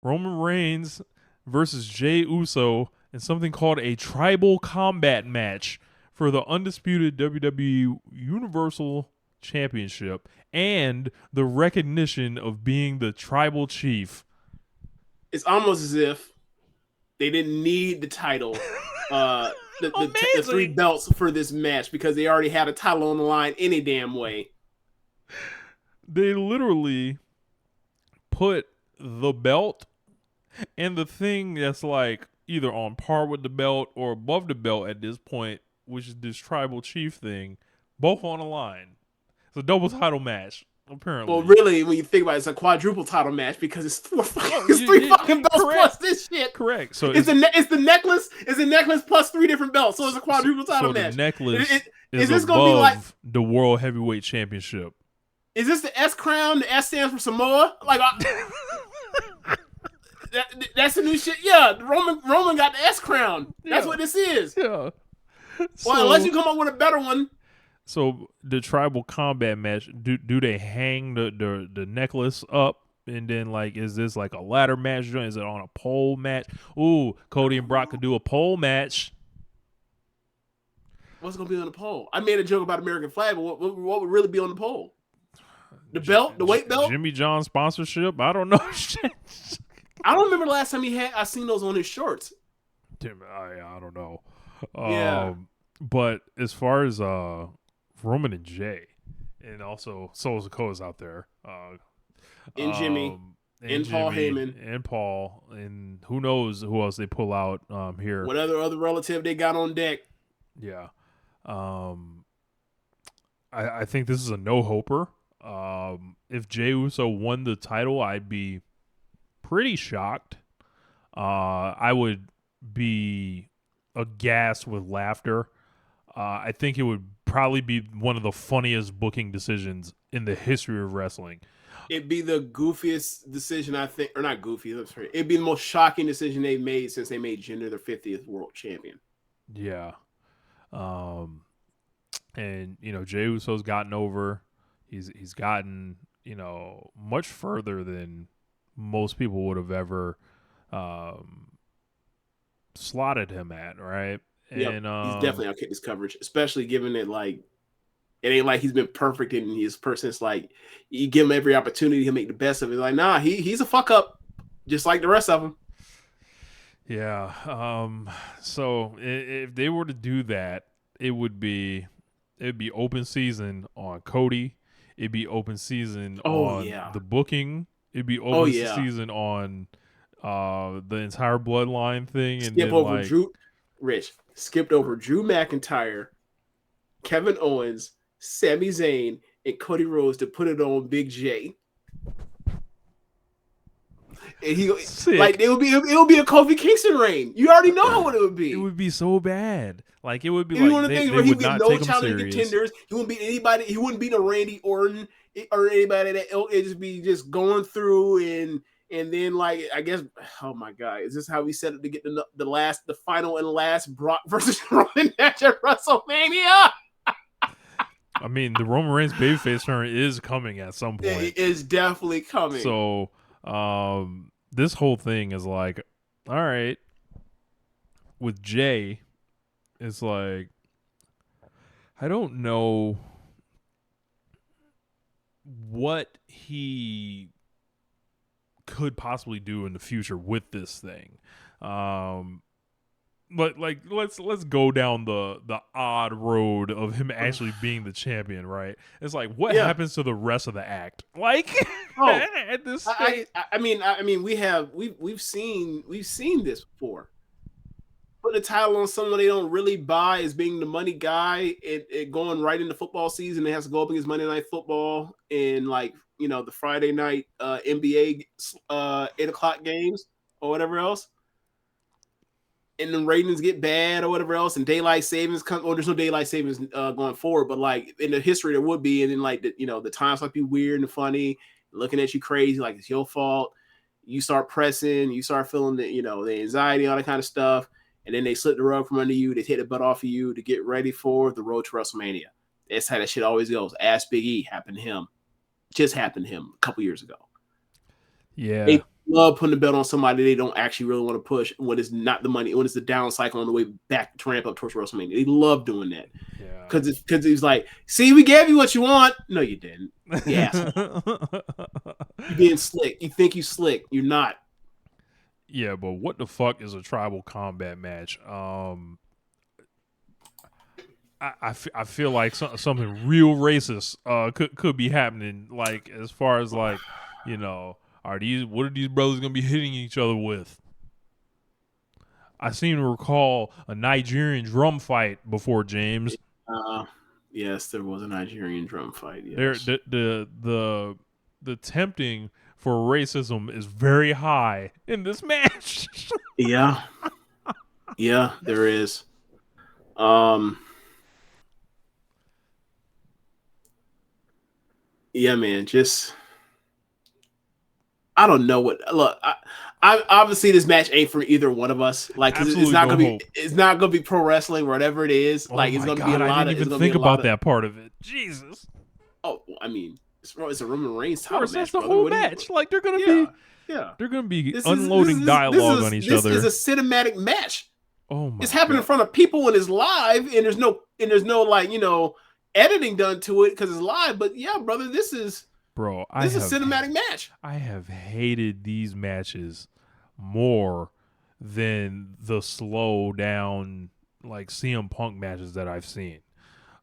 Roman Reigns versus Jey Uso in something called a tribal combat match for the undisputed WWE Universal Championship and the recognition of being the tribal chief. It's almost as if they didn't need the title, the three Amazing. belts for this match because they already had a title on the line any damn way. They literally put the belt and the thing that's like either on par with the belt or above the belt at this point, which is this tribal chief thing, both on the line. It's a double title match, Well, apparently. really, when you think about it, it's a quadruple title match because it's Oh, it's three fucking belts plus correct, this shit. correct. So It's the necklace. It's a necklace plus three different belts, so it's a quadruple title the match. necklace Is is this gonna be like? above the World Heavyweight Championship. Is this the S crown? The S stands for Samoa. Like that's the new shit. Yeah, Roman got the S crown. That's what this is. Yeah. Well, unless you come up with a better one. So the tribal combat match, do they hang the necklace up? And then, like, is this like a ladder match? Is it on a pole match? Ooh, Cody and Brock could do a pole match. What's gonna be on the pole? I made a joke about American flag, but what would really be on the pole? The belt, the weight belt. Jimmy John sponsorship. I don't know. I don't remember the last time I seen those on his shorts. I don't know. Yeah. But as far as Roman and Jay, and also Souls of Co's out there, And Jimmy. And Paul Heyman. And Paul, and who knows who else they pull out here. What other relative they got on deck? Yeah. I think this is a no-hoper. If Jey Uso won the title, I'd be pretty shocked. I would be aghast with laughter. I think it would probably be one of the funniest booking decisions in the history of wrestling. It'd be the goofiest decision, I think, or not goofy. It'd be the most shocking decision they've made since they made Jinder their 50th world champion. Yeah. And Jey Uso's gotten over. He's gotten much further than most people would have ever slotted him at, right? Yeah, And he's definitely outkicked his coverage, especially given that like it ain't like he's been perfect in his person. It's like you give him every opportunity, he'll make the best of it. Like, nah, he's a fuck up, just like the rest of them. Yeah. So if they were to do that, it'd be open season on Cody. It'd be open season on the booking. It'd be open season on the entire bloodline thing. And skip over skipped over Drew McIntyre, Kevin Owens, Sami Zayn, and Cody Rhodes to put it on Big J. And it would be a Kofi Kingston reign. You already know what it would be. It would be so bad. Like it would be like they would not take him serious. Contenders. He wouldn't beat anybody. He wouldn't beat a Randy Orton or anybody that it just be just going through and then like I guess oh my god, is this how we set it to get the final and last Brock versus Roman match at WrestleMania? I mean, the Roman Reigns babyface turn is coming at some point. It is definitely coming. So, this whole thing is like, all right, with Jay, it's like, I don't know what he could possibly do in the future with this thing. But like let's go down the odd road of him actually being the champion, right? It's like what happens to the rest of the act? Like at this stage. I mean we've seen this before. Put a title on someone they don't really buy as being the money guy, it going right into football season. It has to go up against Monday Night Football and like the Friday night NBA 8:00 games or whatever else. And the ratings get bad or whatever else, and daylight savings come. Or there's no daylight savings going forward, but like in the history there would be, and then like the times might be weird and funny, looking at you crazy, like it's your fault. You start pressing, you start feeling the the anxiety, all that kind of stuff, and then they slip the rug from under you. They take the butt off of you to get ready for the road to WrestleMania. That's how that shit always goes. Ask Big E, happened to him, just happened to him a couple years ago. Yeah, love putting the belt on somebody they don't actually really want to push when it's not the money, when it's the down cycle on the way back to ramp up towards WrestleMania. They love doing that. Yeah. Because he's like, see, we gave you what you want. No, you didn't. You asshole. You being slick. You think you slick. You're not. Yeah, but what the fuck is a tribal combat match? I feel like something real racist could be happening. Like as far as like, you know, what are these brothers gonna be hitting each other with? I seem to recall a Nigerian drum fight before, James. Yes, there was a Nigerian drum fight. There, Yes. the tempting for racism is very high in this match. Yeah. Yeah, there is. Yeah, man. Just I don't know what. Look, I obviously this match ain't for either one of us. Like, it's not gonna be. It's not gonna be pro wrestling, whatever it is. Oh like, it's gonna God, be a lot. I didn't even think about that part of it. Jesus. Oh, I mean, it's a Roman Reigns title match. That's the whole match. Like they're gonna be unloading dialogue on each other. This is a cinematic match. Oh my! It's happening in front of people and it's live, and there's no like editing done to it because it's live. But yeah, brother, this is a cinematic match. I have hated these matches more than the slow down like CM Punk matches that I've seen.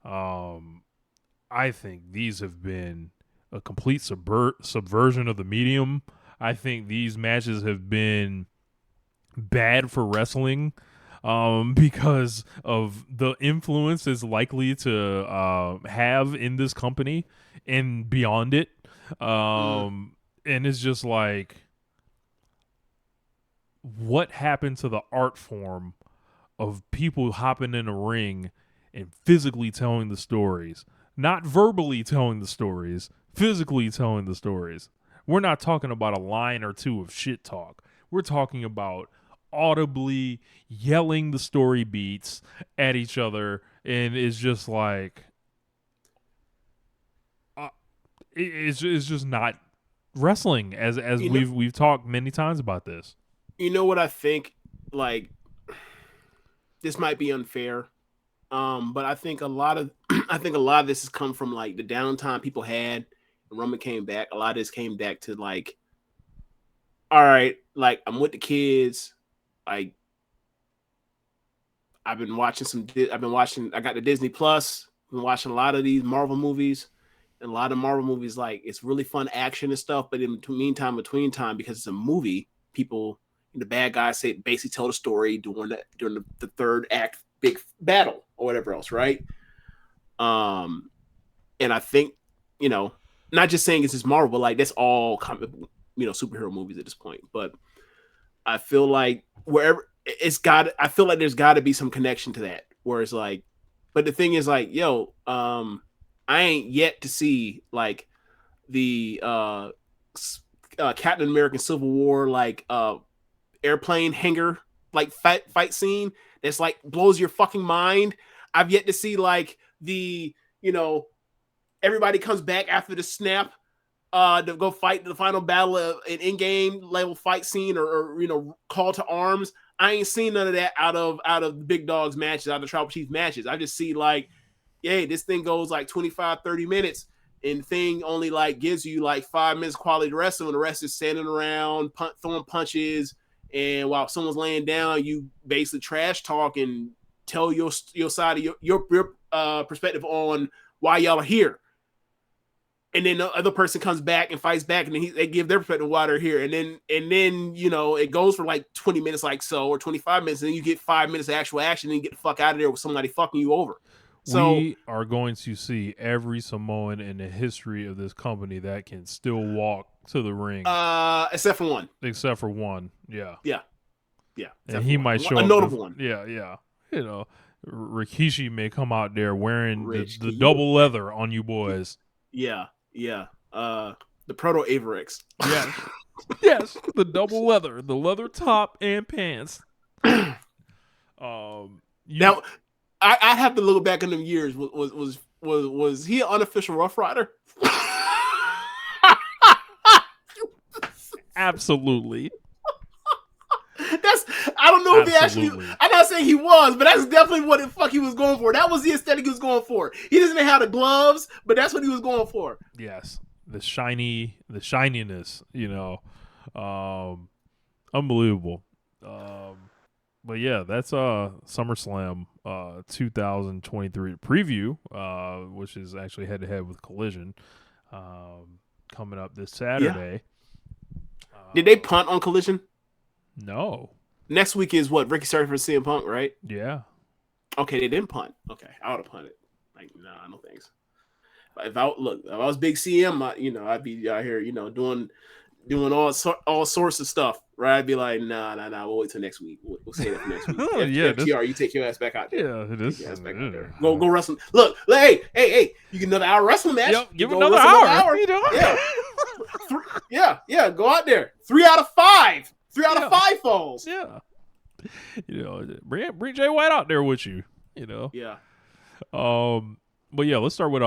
I think these have been a complete subversion of the medium. I think these matches have been bad for wrestling because of the influence it's likely to have in this company and beyond it. And it's just like, what happened to the art form of people hopping in a ring and physically telling the stories? Not verbally telling the stories, physically telling the stories. We're not talking about a line or two of shit talk. We're talking about audibly yelling the story beats at each other, and it's just like it's just not wrestling as we've talked many times about this. You know what I think? Like, this might be unfair, but I think a lot of this has come from like the downtime people had. Roman came back. A lot of this came back to like, all right, like I'm with the kids. Like, I've been watching. I got the Disney Plus. Been watching a lot of these Marvel movies, and a lot of Marvel movies. Like, it's really fun action and stuff. But in between time, because it's a movie, people, the bad guys basically tell the story during the third act big battle or whatever else, right? And I think, not just saying it's just Marvel, but like that's all superhero movies at this point. But I feel like I feel like there's got to be some connection to that. Where it's like, but the thing is like, I ain't yet to see like the Captain America Civil War like airplane hangar like fight scene that's like blows your fucking mind. I've yet to see like the everybody comes back after the snap to go fight the final battle of an in-game level fight scene or call to arms. I ain't seen none of that out of the big dogs matches, out of the Tribal Chief matches. I just see like, yay, this thing goes like 25-30 minutes and thing only like gives you like 5 minutes quality wrestling. The rest is standing around throwing punches, and while someone's laying down, you basically trash talk and tell your side of your perspective on why y'all are here. And then the other person comes back and fights back, and then they give their perspective why they're here. And then it goes for like 20 minutes like so, or 25 minutes, and then you get 5 minutes of actual action, and you get the fuck out of there with somebody fucking you over. So we are going to see every Samoan in the history of this company that can still walk to the ring. Except for one. Yeah. Yeah. And he might show a notable one. Yeah. Rikishi may come out there wearing the double leather on you boys. Yeah. The Proto Averex. Yes, the double leather, the leather top and pants. Now, I have to look back in them years. Was he an unofficial Rough Rider? Absolutely. I don't know if he actually. I'm not saying he was, but that's definitely what the fuck he was going for. That was the aesthetic he was going for. He doesn't have the gloves, but that's what he was going for. Yes, the shininess, unbelievable. But yeah, that's SummerSlam 2023 preview, which is actually head to head with Collision, coming up this Saturday. Yeah. Did they punt on Collision? No. Next week is what? Ricky Starks for CM Punk, right? Yeah. Okay, they didn't punt. Okay, I would have punted. Like, nah, no thanks. But if I was big CM, I'd be out here, doing all sorts of stuff, right? I'd be like, nah, we'll wait till next week. We'll say that for next week. FTR, you take your ass back out there. Yeah, it is. Go wrestle. Look, hey, you get another hour wrestling match. Yep, give another hour. Yeah. Go out there. 3 out of 5. 3 out of 5 falls. Yeah. Bring Jay White out there with you. Yeah. But yeah, let's start with